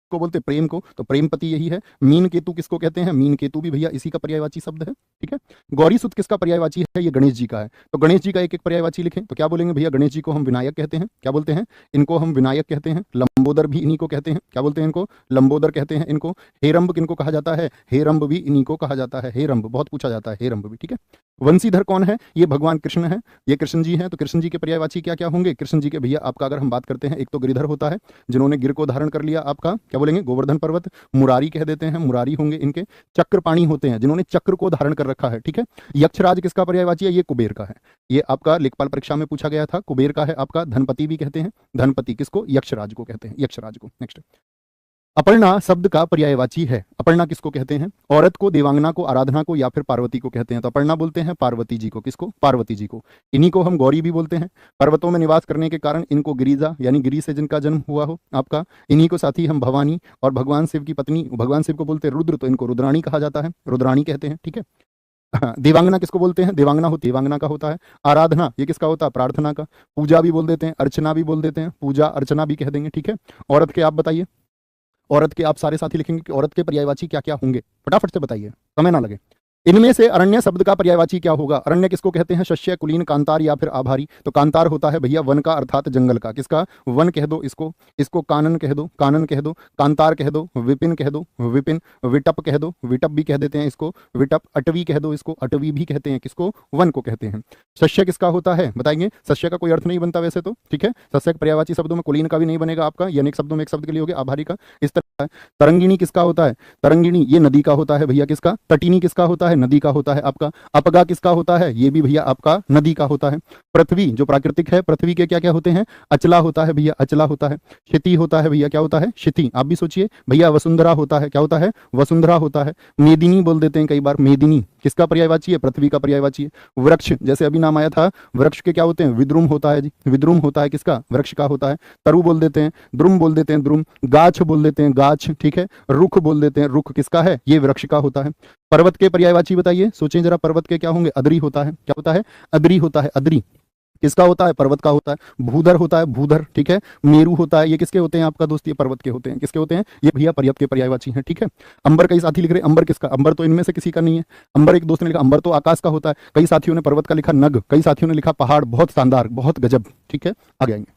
किसको बोलते हैं, प्रेम को, तो प्रेमपति यही है। मीन केतु किसको कहते हैं, मीन केतु भी भैया इसी का पर्यायवाची शब्द है, ठीक है। गौरी सुत किसका पर्यायवाची है, ये गणेश जी का है। तो गणेश जी का एक एक पर्यायवाची लिखें तो क्या बोलेंगे भैया, गणेश जी को हम विनायक कहते हैं, क्या बोलते हैं, इनको हम विनायक कहते हैं। लंबोदर भी इन्हीं को कहते हैं, क्या बोलते हैं इनको, लंबोदर कहते हैं इनको। हेरंब किनको कहा जाता है, हेरंब भी इन्हीं को कहा जाता है। हेरंब बहुत पूछा जाता है, हेरंब भी, ठीक है। वंशीधर कौन है, ये भगवान कृष्ण है, ये कृष्ण जी हैं। तो कृष्ण जी के पर्यायवाची क्या क्या होंगे, कृष्ण जी के भैया आपका अगर हम बात करते हैं, एक तो गिरिधर होता है, जिन्होंने गिर को धारण कर लिया आपका, क्या बोलेंगे, गोवर्धन पर्वत। मुरारी कह देते हैं, मुरारी होंगे इनके। चक्रपाणी होते हैं, जिन्होंने चक्र को धारण कर रखा है, ठीक है। यक्षराज किसका पर्यायवाची है, ये कुबेर का है। ये आपका लेखपाल परीक्षा में पूछा गया था, कुबेर का है आपका। धनपति भी कहते हैं, धनपति किसको, यक्षराज को कहते हैं, यक्षराज को। नेक्स्ट, अपर्णा शब्द का पर्यायवाची है। अपर्णा किसको कहते हैं, औरत को, देवांगना को, आराधना को या फिर पार्वती को कहते हैं। तो अपर्णा बोलते हैं पार्वती जी को, किसको, पार्वती जी को। इन्हीं को हम गौरी भी बोलते हैं। पर्वतों में निवास करने के कारण इनको गिरिजा यानी गिरी से जिनका जन्म हुआ हो आपका, इन्हीं को साथ ही हम भवानी और भगवान शिव की पत्नी, भगवान शिव को बोलते हैं रुद्र, तो इनको रुद्राणी कहा जाता है, रुद्राणी कहते हैं, ठीक है। हाँ, देवांगना किसको बोलते हैं, देवांगना होती, देवांगना का होता है। आराधना ये किसका होता है, प्रार्थना का। पूजा भी बोल देते हैं, अर्चना भी बोल देते हैं, पूजा अर्चना भी कह देंगे, ठीक है। औरत के आप बताइए, औरत के आप सारे साथी लिखेंगे कि औरत के पर्यायवाची क्या क्या होंगे, फटाफट से बताइए, समय ना लगे। इनमें से अरण्य शब्द का पर्यायवाची क्या होगा। अरण्य किसको कहते हैं, शस्य, कुलीन, कांतार या फिर आभारी। तो कांतार होता है भैया वन का, अर्थात जंगल का। किसका, वन कह दो इसको, इसको कानन कह दो, कानन कह दो। कांतार कह दो, विपिन कह दो, विपिन। विटप कह दो, विटप भी कह देते हैं इसको, विटप। अटवी कह दो इसको, अटवी भी कहते हैं, किसको, वन को कहते हैं। शस्य किसका होता है बताएंगे, शस्य का कोई अर्थ नहीं बनता वैसे तो, ठीक है। शस्य के पर्यायवाची शब्दों में कुलीन का भी नहीं बनेगा आपका, ये अनेक शब्दों में एक शब्द के लिए हो गया, आभारी का, इस तरह है। तरंगिणी किसका होता है, तरंगिणी ये नदी का होता है भैया, किसका, तटिनी किसका होता है, नदी का होता है आपका। अपगा किसका होता है, ये भी भैया आपका नदी का होता है। पृथ्वी जो प्राकृतिक है, पृथ्वी के क्या क्या होते हैं, अचला होता है भैया, अचला होता है। क्षिति होता है भैया, क्या होता है, क्षिति। आप भी सोचिए भैया, वसुंधरा होता है, क्या होता है, वसुंधरा होता है। मेदिनी बोल देते हैं कई बार, मेदिनी किसका पर्यायवाची है, पृथ्वी का पर्यायवाची है। वृक्ष जैसे अभी नाम आया था, वृक्ष के क्या होते हैं, विद्रुम होता है जी, विद्रुम होता है, किसका, वृक्ष का होता है। तरु बोल देते हैं, द्रुम बोल देते हैं, द्रुम। गाछ बोल देते हैं, गाछ, ठीक है। रुख बोल देते हैं, रुख किसका है, ये वृक्ष का होता है। पर्वत के पर्यायवाची बताइए, सोचें जरा, पर्वत के क्या होंगे, अदरी होता है, क्या होता है, अदरी होता है, अदरी किसका होता है, पर्वत का होता है। भूधर होता है, भूधर, ठीक है। मेरू होता है, ये किसके होते हैं आपका दोस्त, ये पर्वत के होते हैं, किसके होते हैं, ये भैया पर्वत के पर्यायवाची हैं, ठीक है। अंबर कई साथी लिख रहे हैं, अंबर किसका, अंबर तो इनमें से किसी का नहीं है। अंबर एक दोस्त ने लिखा, अंबर तो आकाश का होता है। कई साथियों ने पर्वत का लिखा नग, कई साथियों ने लिखा पहाड़, बहुत शानदार, बहुत गजब, ठीक है। आगे आएंगे।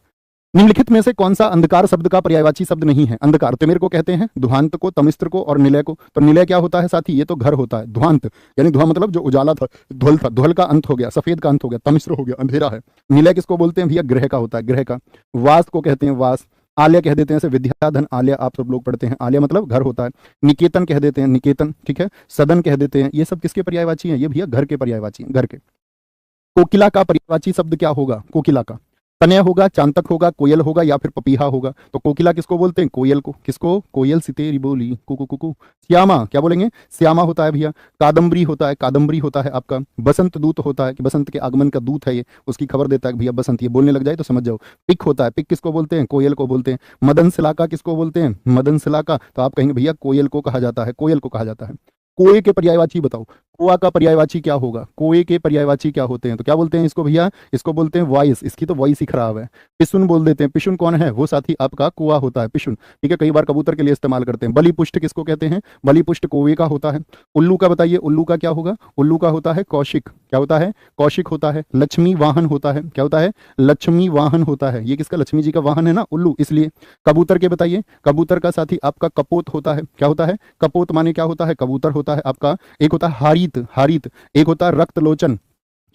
निम्नलिखित में से कौन सा अंधकार शब्द का पर्यायवाची शब्द नहीं है। अंधकार तिमिर को कहते हैं, दुहांत को, तमिस्त्र को और निलय को। तो निलय क्या होता है साथी, ये तो घर होता है। दुहांत यानी धुआं मतलब जो उजाला था, धुल था, धुल का अंत हो गया, सफेद का अंत हो गया। तमिस्त्र हो गया, अंधेरा है। निलय किसको बोलते हैं भैया, ग्रह का होता है, ग्रह का। वास को कहते हैं, वास। आलय कह देते हैं, विद्याधन आलय आप सब लोग पढ़ते हैं, आलय मतलब घर होता है। निकेतन कह देते हैं, निकेतन, ठीक है। सदन कह देते हैं, ये सब किसके पर्यायवाची हैं, ये भैया घर के पर्यायवाची हैं, घर के। कोकिला का पर्यायवाची शब्द क्या होगा, कोकिला का, तनय होगा, चांतक होगा, कोयल होगा या फिर पपीहा होगा। तो कोकिला किसको बोलते हैं, कोयल को, किसको, कोयल सितेरी बोली, कुकू कुकू। श्यामा क्या बोलेंगे, श्यामा होता है भैया। कादम्बरी होता है, कादम्बरी होता है आपका। बसंत दूत होता है कि बसंत के आगमन का दूत है ये, उसकी खबर देता है भैया बसंत, ये बोलने लग जाए तो समझ जाओ। पिक होता है, पिक किसको बोलते हैं, कोयल को बोलते हैं। मदन सिलाका किसको बोलते हैं, मदन सिलाका, तो आप कहेंगे भैया कोयल को कहा जाता है, कोयल को कहा जाता है। कोए के पर्यायवाची बताओ, कोआ का पर्यायवाची क्या होगा, कोए के पर्यायवाची क्या होते हैं। तो क्या बोलते हैं इसको भैया, इसको बोलते हैं वॉइस, इसकी तो वॉइस ही खराब है। पिशुन बोल देते हैं, पिशुन कौन है, वो साथी आपका कुआ होता है, पिशुन, ठीक है। कई बार कबूतर के लिए इस्तेमाल करते हैं। बलिपुष्ट किसको कहते हैं, बलिपुष्ट कौवे का होता है। उल्लू का बताइए, उल्लू का क्या होगा, उल्लू का होता है कौशिक, क्या होता है, कौशिक होता है। लक्ष्मी वाहन होता है, क्या होता है, लक्ष्मी वाहन होता है। ये किसका, लक्ष्मी जी का वाहन है ना उल्लू, इसलिए। कबूतर के बताइए, कबूतर का साथी आपका कपोत होता है, क्या होता है, कपोत माने क्या होता है, कबूतर होता है आपका। एक होता है हारित, हारित। एक होता है रक्तलोचन,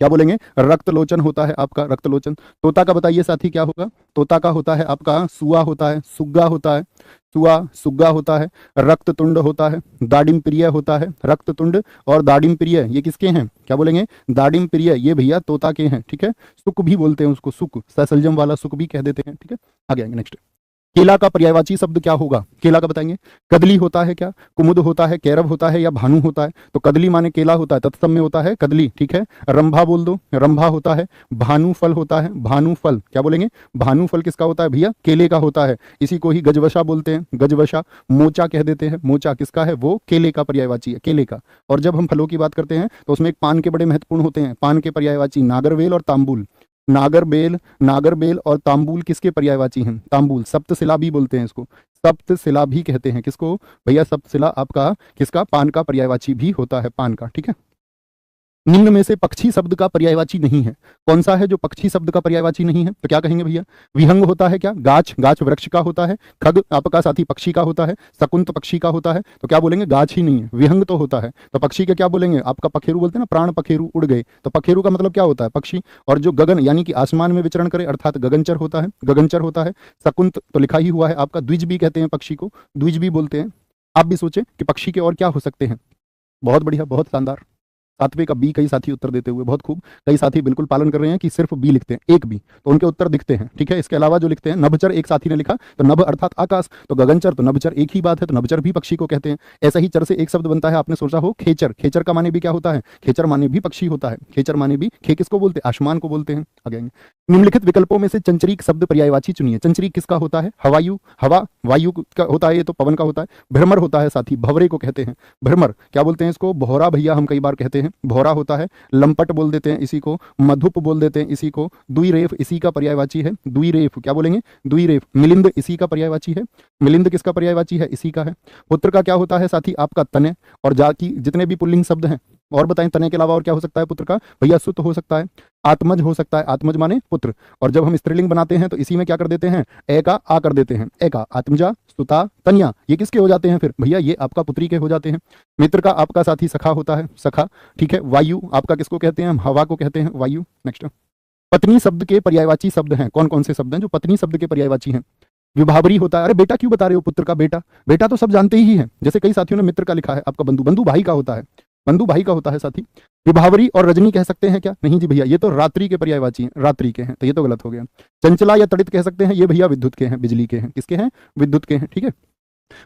क्या बोलेंगे, रक्तलोचन होता है आपका, रक्तलोचन। तोता का बताइए साथी क्या होगा, तोता का होता है आपका सुआ होता है, सुग्गा होता है, सुआ, सुग्गा होता है। रक्ततुंड होता है, दाडिम प्रिय होता है। रक्ततुंड और दाडिम प्रिय ये किसके हैं, क्या बोलेंगे, दाडिम प्रिय ये भैया तोता के हैं, ठीक है। सुक भी बोलते हैं उसको, सुक, ससलजम वाला सुक भी कह देते हैं, ठीक है। आगे आएंगे नेक्स्ट। केला का पर्यायवाची शब्द क्या होगा, केला का बताएंगे। कदली होता है क्या, कुमुद होता है, कैरव होता है या भानु होता है। तो कदली माने केला होता है, तत्सम में होता है कदली, ठीक है। रंभा बोल दो, रंभा होता है। भानु फल होता है, भानु फल, क्या बोलेंगे, भानु फल किसका होता है भैया, केले का होता है। इसी को ही गजवशा बोलते हैं, गजवशा। मोचा कह देते हैं, मोचा किसका है, वो केले का पर्यायवाची है, केले का। और जब हम फलों की बात करते हैं तो उसमें एक पान के बड़े महत्वपूर्ण होते हैं, पान के पर्यायवाची नागरवेल और तांबुल। नागरबेल, नागरबेल और तांबूल किसके पर्यायवाची हैं? तांबूल, सप्तशिलाभी बोलते हैं इसको, सप्तशिलाभी कहते हैं किसको भैया? सप्तशिला आपका किसका? पान का पर्यायवाची भी होता है, पान का, ठीक है। निम्न में से पक्षी शब्द का पर्यायवाची नहीं है, कौन सा है जो पक्षी शब्द का पर्यायवाची नहीं है? तो क्या कहेंगे भैया? विहंग होता है क्या? गाछ, गाछ वृक्ष का होता है। खग आपका साथी पक्षी का होता है। शकुंत पक्षी का होता है, तो क्या बोलेंगे? गाछ ही नहीं है, विहंग तो होता है। तो पक्षी के क्या बोलेंगे? आपका पखेरु बोलते हैं ना, प्राण पखेरु उड़ गए, तो पखेरु का मतलब क्या होता है? पक्षी। और जो गगन यानी कि आसमान में विचरण करे अर्थात गगनचर होता है, गगनचर होता है। शकुंत तो लिखा ही हुआ है आपका, द्विज भी कहते हैं पक्षी को, द्विज भी बोलते हैं। आप भी सोचें कि पक्षी के और क्या हो सकते हैं। बहुत बढ़िया, बहुत शानदार। 7वें का बी कई साथी उत्तर देते हुए, बहुत खूब। कई साथी बिल्कुल पालन कर रहे हैं कि सिर्फ बी लिखते हैं, एक बी, तो उनके उत्तर दिखते हैं, ठीक है। इसके अलावा जो लिखते हैं नभचर, एक साथी ने लिखा, तो नभ अर्थात आकाश, तो गगनचर तो नभचर एक ही बात है, तो नभचर भी पक्षी को कहते हैं। ऐसा ही चर से एक शब्द बनता है, आपने सोचा हो खेचर, खेचर का माने भी क्या होता है? खेचर माने भी पक्षी होता है, खेचर माने भी, खे किसको बोलते हैं? आसमान को बोलते हैं। आगे निम्नलिखित विकल्पों में से चंचरीक शब्द पर्यायवाची चुनिए। चंचरीक किसका होता है? हवायु, हवा, वायु का होता है, ये तो पवन का होता है। भ्रमर होता है साथी, भंवरे को कहते हैं। भ्रमर क्या बोलते हैं इसको? भौरा भैया हम कई बार कहते हैं, भौरा होता है। लंपट बोल देते हैं इसी को, मधुप बोल देते हैं इसी को। द्विरेफ इसी का पर्यायवाची है, द्विरेफ क्या बोलेंगे? द्विरेफ। मिलिंद इसी का पर्यायवाची है, मिलिंद किसका पर्यायवाची है? इसी का है। पुत्र का क्या होता है साथी? आपका तने। और जाति जितने भी पुल्लिंग शब्द हैं और बताएं, तने के अलावा और क्या हो सकता है पुत्र का? भैया सुत हो सकता है, आत्मज हो सकता है, आत्मज माने पुत्र। और जब हम स्त्रीलिंग बनाते हैं तो इसी में क्या कर देते हैं? ए का आ कर देते हैं, ए का आत्मजा, सुता, तन्या, ये किसके हो जाते हैं फिर भैया? ये आपका पुत्री के हो जाते हैं। मित्र का आपका साथी सखा होता है, सखा, ठीक है। वायु आपका किसको कहते हैं? हम हवा को कहते हैं, वायु। नेक्स्ट, पत्नी शब्द के पर्यायवाची शब्द हैं, कौन कौन से शब्द हैं जो पत्नी शब्द के पर्यायवाची हैं? विभावरी होता है। अरे बेटा क्यों बता रहे हो? पुत्र का बेटा, बेटा तो सब जानते ही हैं। जैसे कई साथियों ने मित्र का लिखा है, आपका बंधु, बंधु भाई का होता है, बंधु भाई का होता है साथी। विभावरी और रजनी कह सकते हैं क्या? नहीं जी भैया, ये तो रात्रि के पर्यायवाची हैं, रात्रि के हैं, तो ये तो गलत हो गया। चंचला या तड़ित कह सकते हैं, ये भैया विद्युत के हैं, बिजली के हैं। किसके हैं? विद्युत के हैं, ठीक है।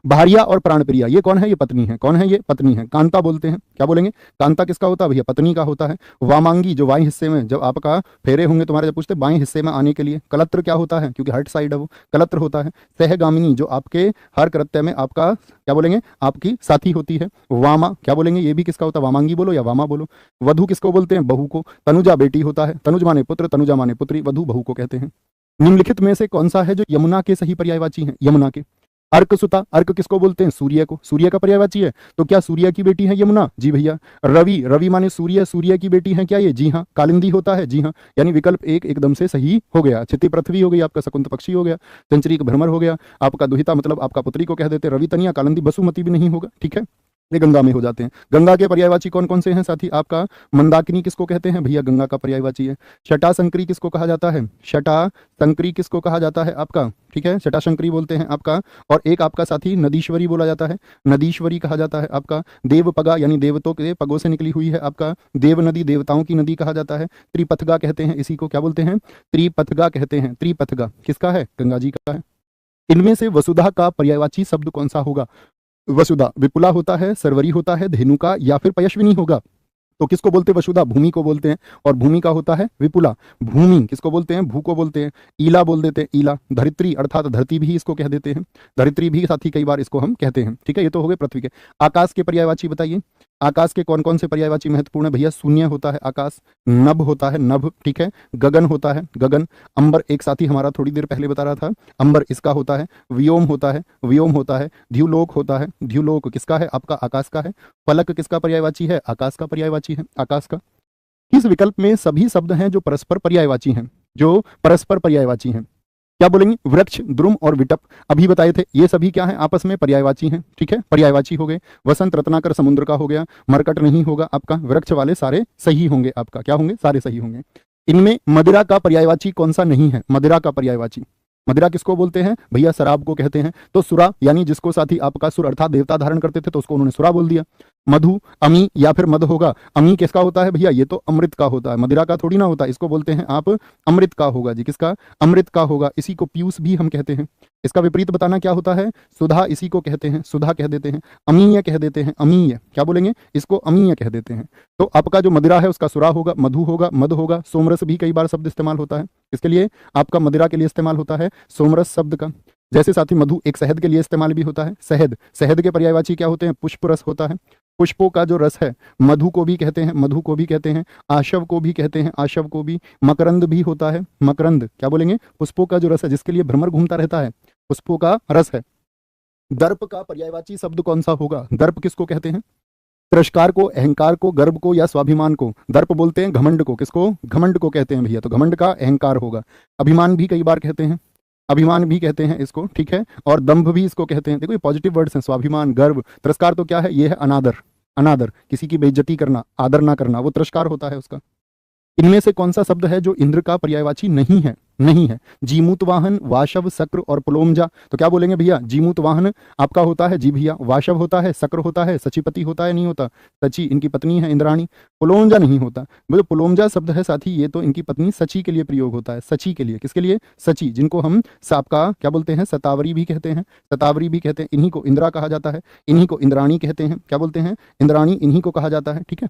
भारिया और प्राणप्रिया ये कौन है? ये पत्नी है। कौन है? ये पत्नी है। कांता बोलते हैं, क्या बोलेंगे? कांता किसका होता है भैया? पत्नी का होता है। वामांगी जो बाएं हिस्से में, जब आपका फेरे होंगे तुम्हारे, जब पूछते बाएं हिस्से में आने के लिए। कलत्र क्या होता है? क्योंकि हर्ट साइड है वो, कलत्र होता है। सहगामिनी जो आपके हर कृत्य में आपका क्या बोलेंगे? आपकी साथी होती है। वामा क्या बोलेंगे? ये भी किसका होता है? वामांगी बोलो या वामा बोलो। वधु किसको बोलते हैं? बहू को। तनुजा बेटी होता है, तनुज माने पुत्र, तनुजा माने पुत्री, वधु बहू को कहते हैं। निम्नलिखित में से कौन सा है जो यमुना के सही पर्यायवाची है? यमुना के। अर्क सुता, अर्क किसको बोलते हैं? सूर्य को, सूर्य का पर्यायवाची है। तो क्या सूर्य की बेटी है यमुना? जी भैया। रवि, रवि माने सूर्य, सूर्य की बेटी है क्या ये? जी हाँ। कालिंदी होता है, जी हाँ। यानी विकल्प एक एकदम से सही हो गया। क्षिति पृथ्वी हो गई आपका, शकुंत पक्षी हो गया, चंचरीक भ्रमर हो गया, आपका दुहिता मतलब आपका पुत्री को कह देते, रवि तनिया, कालिंदी बसुमती भी नहीं होगा, ठीक है। ये गंगा में हो जाते हैं। गंगा के पर्यायवाची कौन कौन से हैं साथी? आपका मंदाकिनी किसको कहते हैं भैया? गंगा का पर्यायवाची है। शटाशंकरी किसको कहा जाता है? शटाशंकरी किसको कहा जाता है आपका? ठीक है, शटाशंकरी बोलते हैं आपका। और एक आपका साथी नदीश्वरी बोला जाता है, नदीश्वरी कहा जाता है आपका। देवपगा यानी देवतों के पगों से निकली हुई है आपका। देव नदी देवताओं की नदी कहा जाता है। त्रिपथगा कहते हैं इसी को, क्या बोलते हैं? त्रिपथगा कहते हैं। त्रिपथगा किसका है? गंगा जी का है। इनमें से वसुधा का पर्यायवाची शब्द कौन सा होगा? वसुधा विपुला होता है, सरवरी होता है, धेनुका या फिर पयस्विनी होगा। तो किसको बोलते हैं वसुधा? भूमि को बोलते हैं। और भूमि का होता है विपुला। भूमि किसको बोलते हैं? भू को बोलते हैं। ईला बोल देते हैं, ईला। धरित्री अर्थात धरती भी इसको कह देते हैं, धरित्री भी साथी कई बार इसको हम कहते हैं, ठीक है। ये तो हो गए पृथ्वी के। आकाश के पर्यायवाची बताइए, आकाश के कौन कौन से पर्यायवाची महत्वपूर्ण है भैया? शून्य होता है आकाश, नभ होता है नभ, ठीक है। गगन होता है गगन। अंबर एक साथी हमारा थोड़ी देर पहले बता रहा था, अंबर इसका होता है। व्योम होता है, व्योम होता है। द्युलोक होता है, द्युलोक किसका है? आपका आकाश का है। फलक किसका पर्यायवाची है? आकाश का पर्यायवाची है, आकाश का। इस विकल्प में सभी शब्द हैं जो परस्पर पर्यायवाची हैं, जो परस्पर पर्यायवाची हैं। क्या बोलेंगे? वृक्ष, द्रुम और विटप अभी बताए थे, ये सभी क्या है? आपस में पर्यायवाची हैं, ठीक है, पर्यायवाची हो गए। वसंत रत्नाकर समुद्र का हो गया, मरकट नहीं होगा आपका। वृक्ष वाले सारे सही होंगे आपका, क्या होंगे? सारे सही होंगे। इनमें मदिरा का पर्यायवाची कौन सा नहीं है? मदिरा का पर्यायवाची, मदिरा किसको बोलते हैं भैया? शराब को कहते हैं। तो सुरा यानी जिसको साथी आपका सुर अर्थात देवता धारण करते थे तो उसको उन्होंने सुरा बोल दिया। मधु, अमी या फिर मध होगा। अमी किसका होता है भैया? ये तो अमृत का होता है, मदिरा का थोड़ी ना होता है। इसको बोलते हैं आप अमृत का होगा जी। किसका? अमृत का होगा। इसी को पीयूष भी हम कहते हैं। इसका विपरीत बताना क्या होता है? सुधा इसी को कहते हैं, सुधा कह देते हैं। अमीय कह देते हैं, अमीय क्या बोलेंगे? इसको अमीय कह देते हैं। तो आपका जो मदिरा है उसका सुरा होगा, मधु होगा, मद होगा। सोमरस भी कई बार शब्द इस्तेमाल होता है, इसके लिए आपका मदिरा के लिए इस्तेमाल होता है सोमरस शब्द का। जैसे साथी मधु एक शहद के लिए इस्तेमाल भी होता है, शहद। शहद के पर्यायवाची क्या होते हैं? पुष्परस होता है। पुष्पों का जो रस है, मधु को भी कहते हैं, मधु को भी कहते हैं, आशव को भी कहते हैं, आशव को भी, मकरंद भी होता है, मकरंद क्या बोलेंगे, पुष्पों का जो रस है जिसके लिए भ्रमर घूमता रहता है, पुष्पों का रस है। दर्प का पर्यायवाची शब्द कौन सा होगा? दर्प किसको कहते हैं? तिरस्कार को, अहंकार को, गर्व को या स्वाभिमान को? दर्प बोलते हैं घमंड को। किसको? घमंड को कहते हैं भैया, तो घमंड का अहंकार होगा। अभिमान भी कई बार कहते हैं, अभिमान भी कहते हैं इसको, ठीक है। और दंभ भी इसको कहते हैं। देखो ये पॉजिटिव वर्ड्स हैं, स्वाभिमान, गर्व। तिरस्कार तो क्या है? ये है अनादर, अनादर, किसी की बेइज्जती करना, आदर ना करना, वो तिरस्कार होता है उसका। इनमें से कौन सा शब्द है जो इंद्र का पर्यायवाची नहीं है? नहीं है। जीमूत वाहन, वाशव, शक्र और पुलोमजा। तो क्या बोलेंगे भैया? जीमूत वाहन आपका होता है जी भैया, वाशव होता है, शक्र होता है, सचीपति होता है, नहीं होता, सची इनकी पत्नी है इंद्राणी। पुलोमजा नहीं होता। जो पुलोमजा शब्द है साथी, ये तो इनकी पत्नी सची के लिए प्रयोग होता है, सची के लिए। किसके लिए? सची, जिनको हम आपका क्या बोलते हैं, शतावरी भी कहते हैं, शतावरी भी कहते हैं। इन्हीं को इंदिरा कहा जाता है, इन्हीं को इंद्राणी कहते हैं। क्या बोलते हैं? इंद्राणी, इन्हीं को कहा जाता है, ठीक है।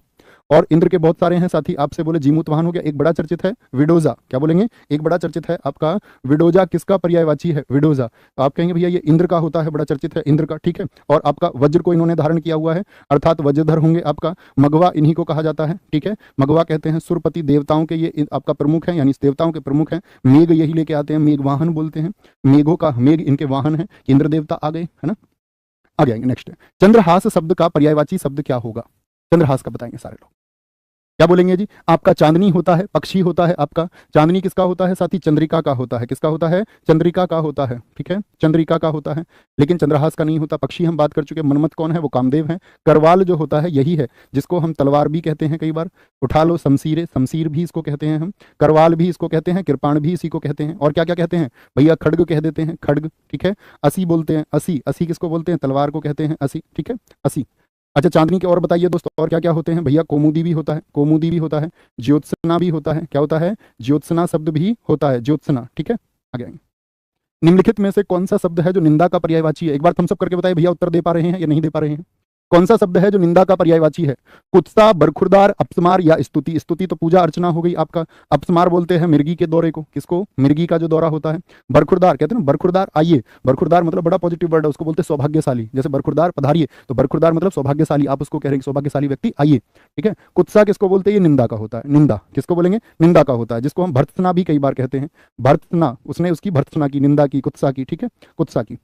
और इंद्र के बहुत सारे हैं साथी, आपसे बोले जीमूत वाहन हो गया, एक बड़ा चर्चित है विडोजा। क्या बोलेंगे? एक बड़ा चर्चित है आपका विडोजा। किसका पर्यायवाची है? विडोजा। तो आप कहेंगे भैया ये इंद्र का होता है, बड़ा चर्चित है इंद्र का, ठीक है। और आपका वज्र को इन्होंने धारण किया हुआ है, अर्थात वज्रधर होंगे आपका। मघवा इन्हीं को कहा जाता है, ठीक है। मघवा कहते हैं सुरपति, देवताओं के ये आपका प्रमुख है, यानी देवताओं के प्रमुख हैं। मेघ यही लेके आते हैं, मेघ वाहन बोलते हैं। मेघों का, मेघ इनके वाहन है। इंद्र देवता आ गए, है ना। आगे आएंगे नेक्स्ट। चंद्रहास शब्द का पर्यायवाची शब्द क्या होगा? चंद्रहास का बताएंगे सारे लोग। क्या बोलेंगे जी? आपका चांदनी होता है, पक्षी होता है आपका। चांदनी किसका होता है साथी? चंद्रिका का होता है। किसका होता है? चंद्रिका का होता है, ठीक है, चंद्रिका का होता है। लेकिन चंद्रहास का नहीं होता। पक्षी हम बात कर चुके। मनमत कौन है? वो कामदेव है। करवाल जो होता है यही है, जिसको हम तलवार भी कहते हैं कई बार। उठा लो शमशीर, शमशीर भी इसको कहते हैं हम। करवाल भी इसको कहते हैं, कृपाण भी इसी को कहते हैं। और क्या क्या कहते हैं भैया? खड्ग कह देते हैं, खड्ग, ठीक है। असी बोलते हैं, असी, असी किसको बोलते हैं? तलवार को कहते हैं असी, ठीक है, असी। अच्छा चांदनी के और बताइए दोस्तों, और क्या क्या होते हैं भैया? कौमुदी भी होता है, कौमुदी भी होता है, ज्योत्सना भी होता है। क्या होता है? ज्योत्सना शब्द भी होता है, ज्योत्सना, ठीक है। आगे आएंगे। निम्नलिखित में से कौन सा शब्द है जो निंदा का पर्यायवाची है? एक बार थम्स अप करके बताइए भैया, उत्तर दे पा रहे हैं या नहीं दे पा रहे हैं? कौन सा शब्द है जो निंदा का पर्यायवाची है? कुत्सा, बरखुरदार, अपस्मार या स्तुति? स्तुति तो पूजा अर्चना हो गई आपका। अपस्मार बोलते हैं मिर्गी के दौरे को। किसको? मिर्गी का जो दौरा होता है। बरखुरदार कहते हैं ना, बरखुरदार आइए। बरखुरदार मतलब बड़ा पॉजिटिव वर्ड है, उसको बोलते हैं सौभाग्यशाली। जैसे बरखुरदार पधारिए, तो बरखुरदार मतलब सौभाग्यशाली, आप उसको कह रहे हैं सौभाग्यशाली व्यक्ति आइए, ठीक है। कुत्सा किसको बोलते हैं? ये निंदा का होता है। निंदा किसको बोलेंगे? निंदा का होता है, जिसको हम भर्त्सना भी कई बार कहते हैं। भर्त्सना, उसने उसकी भर्त्सना की, निंदा की, कुत्सा की, ठीक है, कुत्सा की।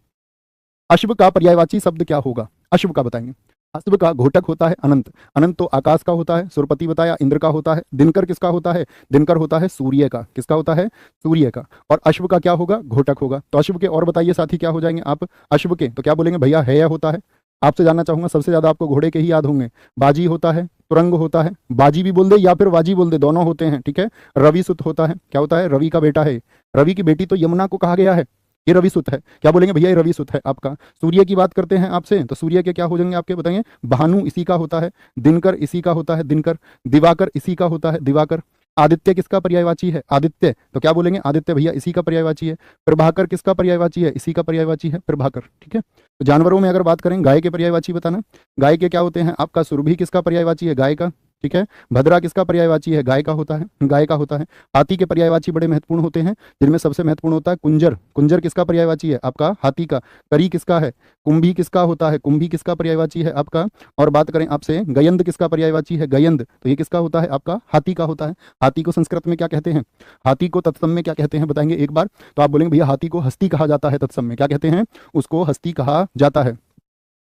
अश्व का पर्यायवाची शब्द क्या होगा? अश्व का बताएंगे। अश्व का घोटक होता है अनंत। अनंत तो आकाश का होता है, सुरपति बताया, इंद्र का होता है। दिनकर किसका होता है? दिनकर होता है सूर्य का। किसका होता है? सूर्य का। और अश्व का क्या होगा? घोटक होगा। तो अश्व के और बताइए साथी क्या हो जाएंगे आप? अश्व के तो क्या बोलेंगे भैया? है होता है। आपसे जानना चाहूंगा, सबसे ज्यादा आपको घोड़े के ही याद होंगे। बाजी होता है, तुरंग होता है। बाजी भी बोल दे या फिर वाजी बोल दे, दोनों होते हैं, ठीक है। रवि सुत होता है। क्या होता है? रवि का बेटा है। रवि की बेटी तो यमुना को कहा गया है, ये रवि सुत है। क्या बोलेंगे भैया? ये रवि सुत है आपका। सूर्य की बात करते हैं आपसे, तो सूर्य के क्या हो जाएंगे आपके बताएंगे? भानु इसी का होता है। दिनकर इसी का होता है, दिनकर। दिवाकर इसी का होता है, दिवाकर। आदित्य किसका पर्यायवाची है? आदित्य तो क्या बोलेंगे? आदित्य भैया इसी का पर्यायवाची है। प्रभाकर किसका पर्यायवाची है? इसी का पर्यायवाची है, प्रभाकर, ठीक है। तो जानवरों में अगर बात करें, गाय के पर्यायवाची बताना। गाय के क्या होते हैं आपका? सुरभि किसका पर्यायवाची है? गाय का, ठीक है। भद्रा किसका पर्यायवाची है? गाय का होता है, गाय का होता है। हाथी के पर्यायवाची बड़े महत्वपूर्ण होते हैं, जिनमें सबसे महत्वपूर्ण होता है कुंजर। कुंजर किसका पर्यायवाची है? आपका हाथी का। करी किसका है? कुंभी किसका होता है? कुंभी किसका पर्यायवाची है आपका? और बात करें आपसे, गयंद किसका पर्यायवाची है? गयंद तो ये किसका होता है आपका? हाथी का होता है। हाथी को संस्कृत में क्या कहते हैं? हाथी को तत्सम में क्या कहते हैं बताएंगे एक बार? तो आप बोलेंगे भैया हाथी को हस्ती कहा जाता है, तत्सम में क्या कहते हैं? उसको हस्ती कहा जाता है।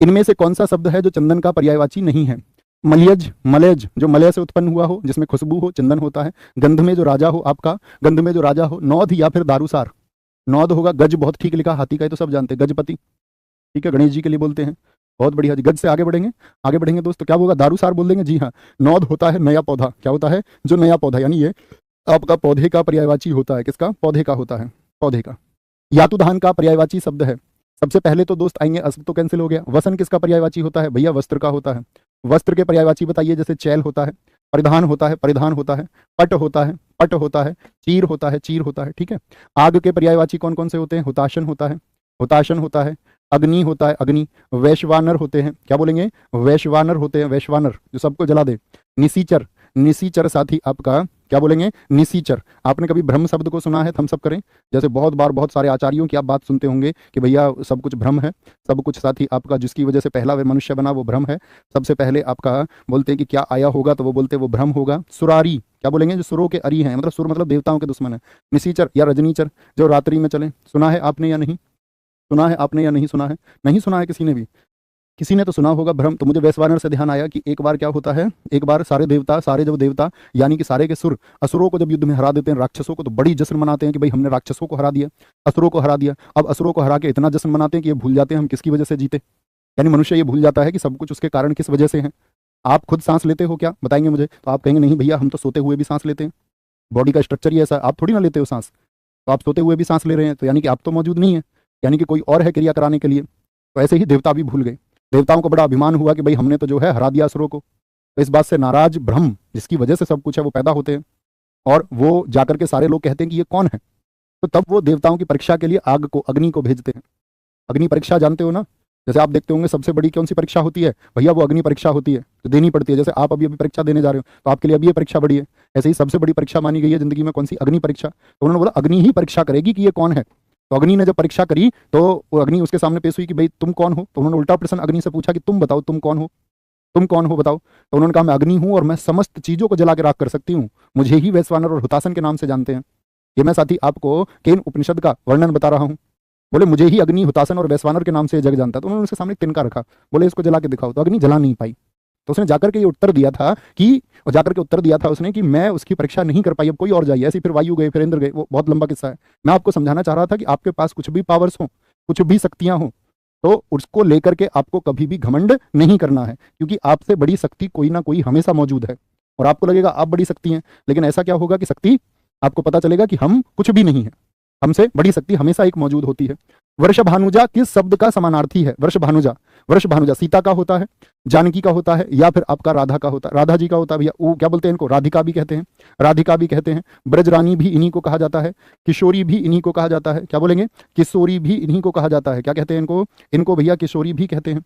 इनमें से कौन सा शब्द है जो चंदन का पर्यायवाची नहीं है? मलयज, मलयज जो मलय से उत्पन्न हुआ हो, जिसमें खुशबू हो, चंदन होता है। गंध में जो राजा हो आपका, गंध में जो राजा हो। नौध या फिर दारूसार? नौध होगा। गज बहुत ठीक लिखा, हाथी का ही तो सब जानते हैं, गजपति, ठीक है, गणेश जी के लिए बोलते हैं। बहुत बढ़िया जी। गज से आगे बढ़ेंगे, आगे बढ़ेंगे दोस्तों, क्या होगा? दारूसार बोल देंगे, जी हाँ। नौध होता है नया पौधा। क्या होता है? जो नया पौधा, यानी ये आपका पौधे का पर्यायवाची होता है। किसका? पौधे का होता है, पौधे का। यातुधान का पर्यायवाची शब्द है। सबसे पहले तो दोस्त आएंगे, अस्व तो कैंसिल हो गया। वसन किसका पर्यायवाची होता है? भैया वस्त्र का होता है। वस्त्र के पर्यायवाची बताइए। जैसे चैल होता है, परिधान होता है, परिधान होता है, पट होता है, पट होता है, चीर होता है, चीर होता है, ठीक है। आग के पर्यायवाची कौन कौन से होते हैं? हुताशन होता है, हुताशन होता है। अग्नि होता है, अग्नि। वैश्वानर होते हैं। क्या बोलेंगे? वैश्वानर होते हैं, वैश्वानर जो सबको जला दे। निसीचर, निसीचर साथी आपका क्या बोलेंगे? निसीचर। आपने कभी भ्रम शब्द को सुना है? थम्स अप करें। जैसे बहुत बार बहुत सारे आचार्यों की आप बात सुनते होंगे कि भैया सब कुछ भ्रम है, सब कुछ साथी आपका जिसकी वजह से पहला वे मनुष्य बना वो भ्रम है। सबसे पहले आपका बोलते हैं कि क्या आया होगा, तो वो बोलते हैं वो भ्रम होगा। सुरारी, क्या बोलेंगे? जो सुरों के अरी हैं, मतलब सुर मतलब देवताओं के दुश्मन है। निसीचर या रजनीचर, जो रात्रि में चले। सुना है आपने या नहीं? सुना है आपने या नहीं सुना है? नहीं सुना है किसी ने भी? किसी ने तो सुना होगा भ्रम। तो मुझे वैश्वानर से ध्यान आया कि एक बार क्या होता है, एक बार सारे देवता, सारे जब देवता यानी कि सारे के सुर असुरों को जब युद्ध में हरा देते हैं, राक्षसों को, तो बड़ी जश्न मनाते हैं कि भाई हमने राक्षसों को हरा दिया, असुरों को हरा दिया। अब असुरों को हरा के इतना जश्न मनाते हैं कि ये भूल जाते हैं हम किसकी वजह से जीते। यानी मनुष्य ये भूल जाता है कि सब कुछ उसके कारण किस वजह से है। आप खुद सांस लेते हो क्या? बताएंगे मुझे? तो आप कहेंगे नहीं भैया हम तो सोते हुए भी सांस लेते हैं, बॉडी का स्ट्रक्चर ही ऐसा। आप थोड़ी ना लेते हो सांस, तो आप सोते हुए भी सांस ले रहे हैं, तो यानी कि आप तो मौजूद नहीं है, यानी कि कोई और है क्रिया कराने के लिए। तो ऐसे ही देवता भी भूल गए। देवताओं को बड़ा अभिमान हुआ कि भाई हमने तो जो है हरा दिया असुरों को। तो इस बात से नाराज भ्रम जिसकी वजह से सब कुछ है वो पैदा होते हैं, और वो जाकर के सारे लोग कहते हैं कि ये कौन है। तो तब वो देवताओं की परीक्षा के लिए आग को, अग्नि को भेजते हैं। अग्नि परीक्षा जानते हो ना? जैसे आप देखते होंगे सबसे बड़ी कौन सी परीक्षा होती है भैया? वो अग्नि परीक्षा होती है, तो देनी पड़ती है। जैसे आप अभी अभी परीक्षा देने जा रहे हो तो आपके लिए अभी ये परीक्षा बड़ी है। ऐसे ही सबसे बड़ी परीक्षा मानी गई है जिंदगी में कौन सी? अग्नि परीक्षा। तो उन्होंने बोला अग्नि ही परीक्षा करेगी कि ये कौन है। तो अग्नि ने जब परीक्षा करी तो वो अग्नि उसके सामने पेश हुई कि भाई तुम कौन हो। तो उन्होंने उल्टा प्रश्न अग्नि से पूछा कि तुम बताओ तुम कौन हो, तुम कौन हो बताओ। तो उन्होंने कहा मैं अग्नि हूं और मैं समस्त चीजों को जला के राख कर सकती हूँ, मुझे ही वैश्वानर और हुतासन के नाम से जानते हैं। ये मैं साथी आपको केन उपनिषद का वर्णन बता रहा हूँ। बोले मुझे ही अग्नि, हुतासन और वैश्वानर के नाम से जग जानता। तो उन्होंने उसके सामने तिनका रखा, बोले इसको जला के दिखाओ। तो अग्नि जला नहीं पाई। तो उसने जाकर के ये उत्तर दिया था कि, और जाकर के उत्तर दिया था उसने कि मैं उसकी परीक्षा नहीं कर पाई, अब कोई और जाइए। ऐसी फिर वायु गए, फिर इंद्र गए, वो बहुत लंबा किस्सा है। मैं आपको समझाना चाह रहा था कि आपके पास कुछ भी पावर्स हो, कुछ भी शक्तियां हो, तो उसको लेकर के आपको कभी भी घमंड नहीं करना है, क्योंकि आपसे बड़ी शक्ति कोई ना कोई हमेशा मौजूद है। और आपको लगेगा आप बड़ी शक्ति हैं, लेकिन ऐसा क्या होगा कि शक्ति, आपको पता चलेगा कि हम कुछ भी नहीं है, हमसे बड़ी शक्ति हमेशा एक मौजूद होती है। वर्षभानुजा किस शब्द का समानार्थी है? वर्षभानुजा, वर्षभानुजा सीता का होता है, जानकी का होता है, या फिर आपका राधा का होता है। राधा जी का होता है भैया, वो क्या बोलते हैं इनको? राधिका भी कहते हैं, राधिका भी कहते हैं। ब्रजरानी भी इन्हीं को कहा जाता है, किशोरी भी इन्हीं को कहा जाता है। क्या बोलेंगे? किशोरी भी इन्हीं को कहा जाता है। क्या कहते हैं इनको? इनको भैया किशोरी भी कहते हैं।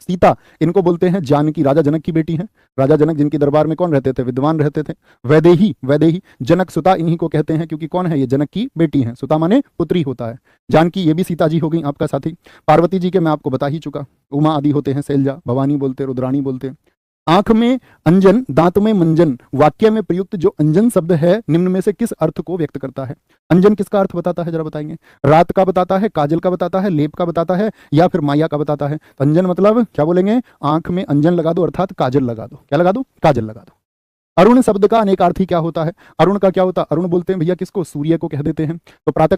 सीता इनको बोलते हैं जानकी, राजा जनक की बेटी हैं। राजा जनक जिनके दरबार में कौन रहते थे? विद्वान रहते थे। वैदेही, वैदेही जनक सुता इन्हीं को कहते हैं, क्योंकि कौन है ये? जनक की बेटी हैं। सुता माने पुत्री होता है। जानकी ये भी सीता जी हो गई आपका साथी। पार्वती जी के मैं आपको बता ही चुका, उमा आदि होते हैं, शैलजा, भवानी बोलते, रुद्राणी बोलते। आंख में अंजन, दांत में मंजन, वाक्य में प्रयुक्त जो अंजन शब्द है निम्न में से किस अर्थ को व्यक्त करता है? अंजन किसका अर्थ बताता है, जरा बताएंगे? रात का बताता है, काजल का बताता है, लेप का बताता है, या फिर माया का बताता है? तो अंजन मतलब क्या बोलेंगे? आंख में अंजन लगा दो, अर्थात काजल लगा दो। क्या लगा दो? काजल लगा दो। अरुण शब्द का अनेकार्थी क्या होता है? अरुण का क्या होता है? अरुण बोलते हैं भैया किसको? सूर्य को कह देते हैं। तो प्रातः